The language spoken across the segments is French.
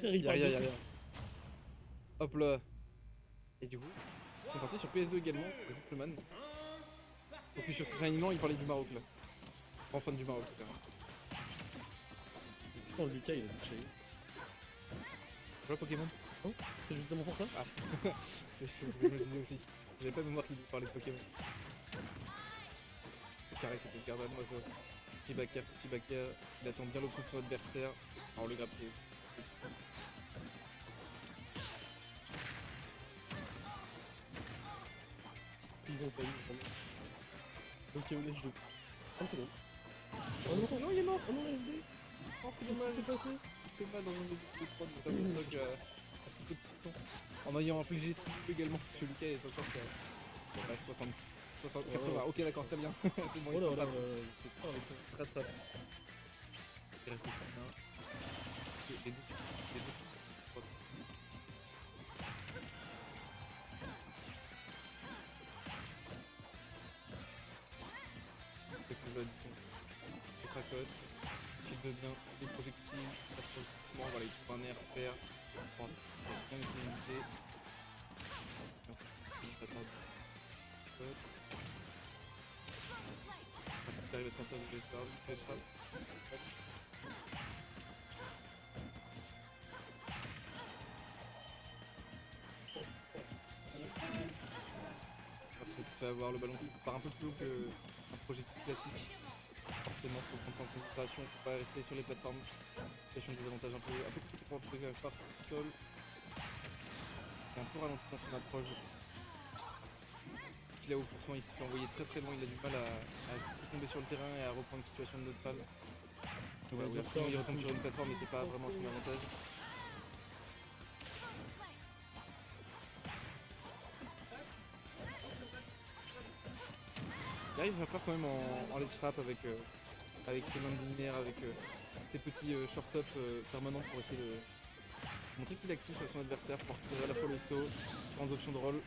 Y'a rien, y'a rien. Hop là. Et du coup, c'est parti sur PS2 également, le Man. Et puis sur ses alignements, il parlait du Maroc là. Grand fan du Maroc, etc. Oh, Lucas, il a touché. Voilà Pokémon. Oh, c'est justement pour ça. Ah, c'est ce que je me disais aussi. J'avais pas mémoire qu'il parlait de Pokémon. C'est carré, c'était le Garden, moi ça. Petit Baka, il attend bien le coup de son adversaire. Alors on le grappe. Ils ont pas eu. Ok, on est joué. 30 secondes. Oh non, Non, il est mort. oh non, SD. Oh, c'est Qu'est-ce dommage. qui s'est passé? Il fait mal dans un de prod de Top Dog à si peu de temps. En ayant infligé si peu également, parce que Lucas est encore qu'à 60, 80. Ouais, Ok, d'accord, très bien. C'est bon, oh il là se là, rattrape. c'est pas avec ça. Rattrape. Il reste bien. Les deux. Quelques à distance. C'est cracotte. Il devient des projectiles. Ça se pose doucement. Voilà, il trouve un air faire. Bien utilisé. Ça tarde. Il arrive à s'entendre de l'espace. Après, tu vas avoir le ballon qui part un peu plus haut qu'un projectile classique. Forcément, faut prendre ça en considération, faut pas rester sur les plateformes. Situation de désavantage un peu compliqué pour le par sol. Il est un peu ralenti dans son approche. Il est à haut pourcent, il se fait envoyer très loin, il a du mal à tomber sur le terrain et à reprendre une situation de neutral. Ouais, ou alors sinon il retombe sur une plateforme mais c'est pas vraiment son avantage. Il arrive à faire quand même en ledge trap avec ses mains de linéaire, avec ses petits short-up permanents pour essayer de montrer qu'il est actif sur son adversaire pour récupérer à la fois le saut, différentes options de roll,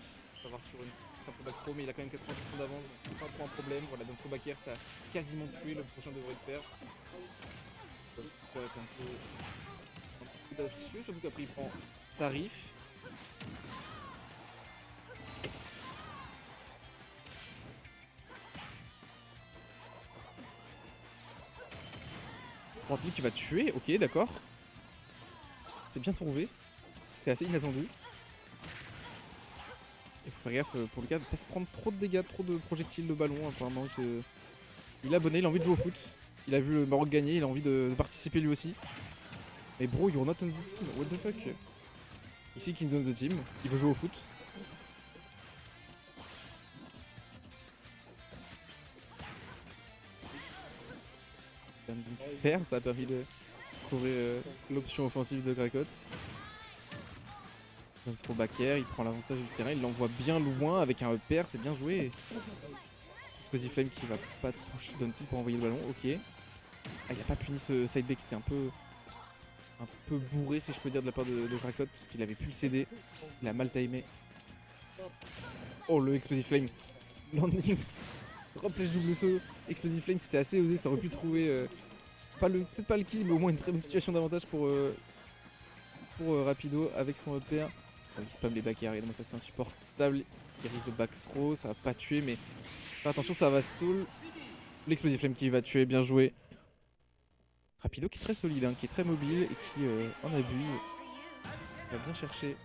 savoir sur une simple back throw, mais il a quand même 80 secondes d'avance, donc c'est pas trop un problème. Voilà, dans ce back air, ça a quasiment tué, le prochain devrait le faire. Ça peut être un peu audacieux, surtout qu'après il prend tarif. Franklin qui va tuer, ok d'accord. C'est bien trouvé. C'était assez inattendu. Il faut faire gaffe pour le cas de pas se prendre trop de dégâts, trop de projectiles de ballon. Apparemment, il est abonné, il a envie de jouer au foot. Il a vu le Maroc gagner, il a envie de participer lui aussi. Mais bro, you're not on the team, what the fuck. Ici, King's on the team, il veut jouer au foot. Faire, ça a permis de trouver l'option offensive de Krakot. Pro backer, il prend l'avantage du terrain, il l'envoie bien loin avec un EPR, c'est bien joué. Explosive Flame qui va pas toucher Dante pour envoyer le ballon, ok. Ah, il a pas puni ce side B qui était un peu bourré si je peux dire de la part de Krakot parce qu'il avait pu le céder. Il a mal timé. Oh le Explosive Flame. Landing. Drop flèche double saut. Explosive Flame c'était assez osé, ça aurait pu trouver peut-être pas le kill mais au moins une très bonne situation d'avantage pour Rapido avec son EPR. Oh, il spam les back air, évidemment ça c'est insupportable. Il risque de back throw, ça va pas tuer mais faire attention ça va stall. L'explosive flame qui va tuer, bien joué. Rapido qui est très solide, hein, qui est très mobile et qui en abuse. Il va bien chercher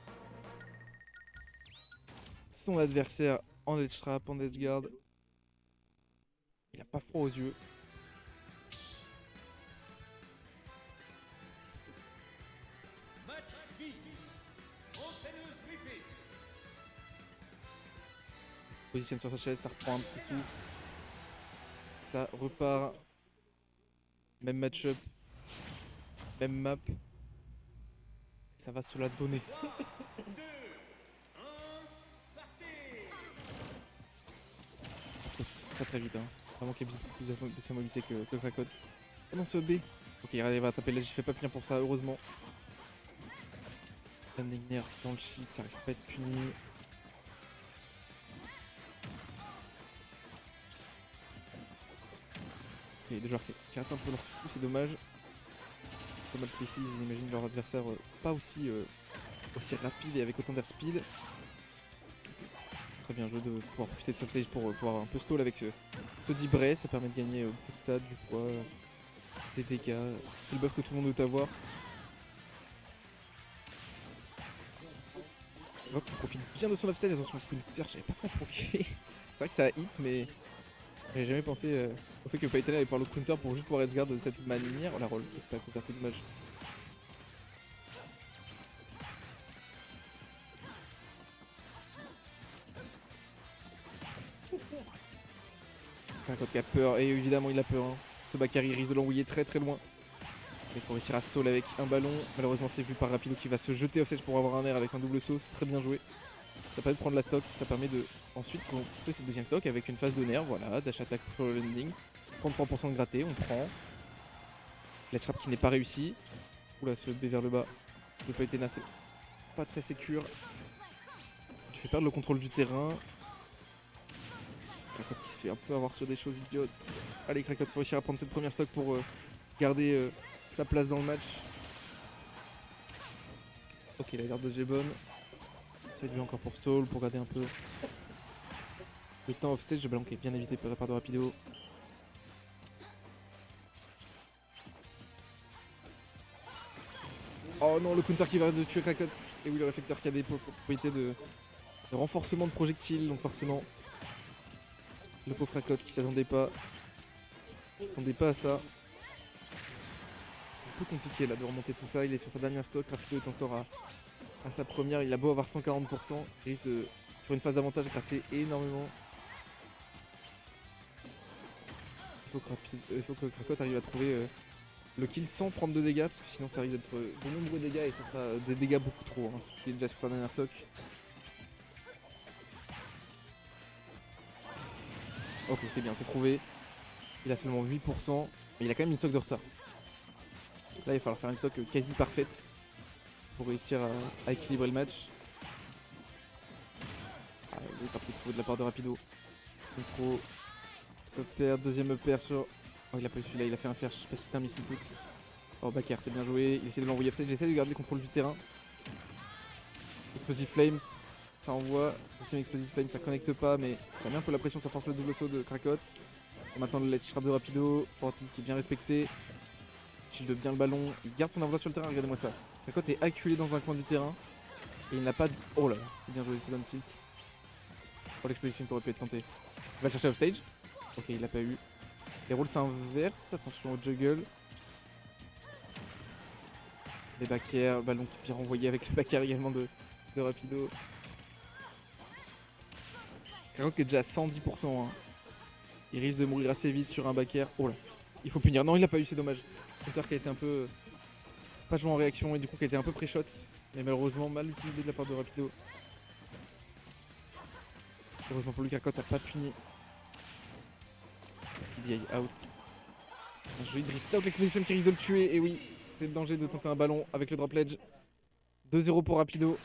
son adversaire en edge trap, en edge guard. Il a pas froid aux yeux. Positionne sur sa chaise, ça reprend un petit souffle. Ça repart. Même match-up. Même map. Ça va se la donner. Très vite. Hein. Vraiment qu'il a beaucoup plus de sa mobilité que Krakot. Oh non, ce B. Ok, il arrive à attraper là, je fais pas bien pour ça, heureusement. Landing nerf dans le shield, ça arrive pas à être puni. Ok, il y a des joueurs qui ratent un peu leur coup, c'est dommage. pas mal spécial, ils imaginent leur adversaire pas aussi, aussi rapide et avec autant d'airspeed. Très bien joué de pouvoir profiter de ce stage pour pouvoir un peu stall avec ce Dibray, ça permet de gagner beaucoup de stats, du poids, des dégâts. C'est le buff que tout le monde doit avoir. On voit qu'il profite bien de son offstage, attention, le counter, je savais pas que ça proquait. C'est vrai que ça hit, mais j'avais jamais pensé au fait que Payton allait pouvoir le counter pour juste pouvoir edgeguard de cette manière. Oh la roll, pas converti, dommage. Krakot qui a peur, et évidemment il a peur. Hein. Ce Bakary risque de l'envoyer très très loin. Il faut réussir à stall avec un ballon. Malheureusement c'est vu par Rapido qui va se jeter offstage pour avoir un air avec un double saut. C'est très bien joué. Ça permet de prendre la stock, ça permet de ensuite commencer cette deuxième stock avec une phase de nerf, voilà, dash attack pour le landing. 33% de gratté, on prend. La trap qui n'est pas réussie. Oula, ce B vers le bas. Le Paytena c'est pas très sécure. Tu fais perdre le contrôle du terrain. Krakot qui se fait un peu avoir sur des choses idiotes. Allez Krakot, faut réussir à prendre cette première stock pour garder sa place dans le match. Ok, la garde de G bonne. C'est lui encore pour stall, pour garder un peu le temps off stage. Le ballon qui est bien évité par la part de Rapido. Oh non, le counter qui va de tuer Krakot. Et oui, le réflecteur qui a des propriétés de renforcement de projectiles, donc forcément le pauvre Krakot qui s'attendait pas. Il s'attendait pas à ça. C'est un peu compliqué là de remonter tout ça. Il est sur sa dernière stock. Rapido est encore à sa première. Il a beau avoir 140%. Il risque de, sur une phase d'avantage, gratter énormément. Il faut que Krakot arrive à trouver le kill sans prendre de dégâts. Parce que sinon ça risque d'être de nombreux dégâts et ça sera des dégâts beaucoup trop. Hein, il est déjà sur sa dernière stock. Ok, c'est bien, c'est trouvé. Il a seulement 8%, mais il a quand même une stock de retard. Là, il va falloir faire une stock quasi parfaite pour réussir à équilibrer le match. Ah, il est parti trop de la part de Rapido. Intro. Upper, deuxième upper sur... Oh, il a pas eu celui-là, il a fait un fer, je sais pas si c'était un miss input. Oh, Bakar, c'est bien joué. Il essaie de l'envoyer offstage, j'essaie de garder le contrôle du terrain. Explosive Flames, ça envoie. Deuxième Explosive Flames, ça connecte pas, mais ça met un peu la pression, ça force le double saut de Krakot. Et maintenant le ledge trap de Rapido, Forti qui est bien respecté. Shield bien le ballon, il garde son avantage sur le terrain, regardez-moi ça. Krakot est acculé dans un coin du terrain. Et il n'a pas de... Oh là là, c'est bien joué, c'est down tilt. Oh, l'explosion aurait pu être tentée. Il va le chercher offstage. Ok, il l'a pas eu. Les rôles s'inversent, attention au juggle. Les back air, le ballon qui est bien renvoyé avec le back air également de Rapido. Krakot qui est déjà à 110%. Hein. Il risque de mourir assez vite sur un back air. Oh là, il faut punir. Non, il l'a pas eu, c'est dommage. Counter qui a été un peu... pas joué en réaction et du coup qui a été un peu pré-shot. Mais malheureusement mal utilisé de la part de Rapido. Heureusement pour lui, Krakot n'a pas puni. PDI out. Un joli drift out, l'explosion qui risque de le tuer. Et oui, c'est le danger de tenter un ballon avec le drop ledge. 2-0 pour Rapido.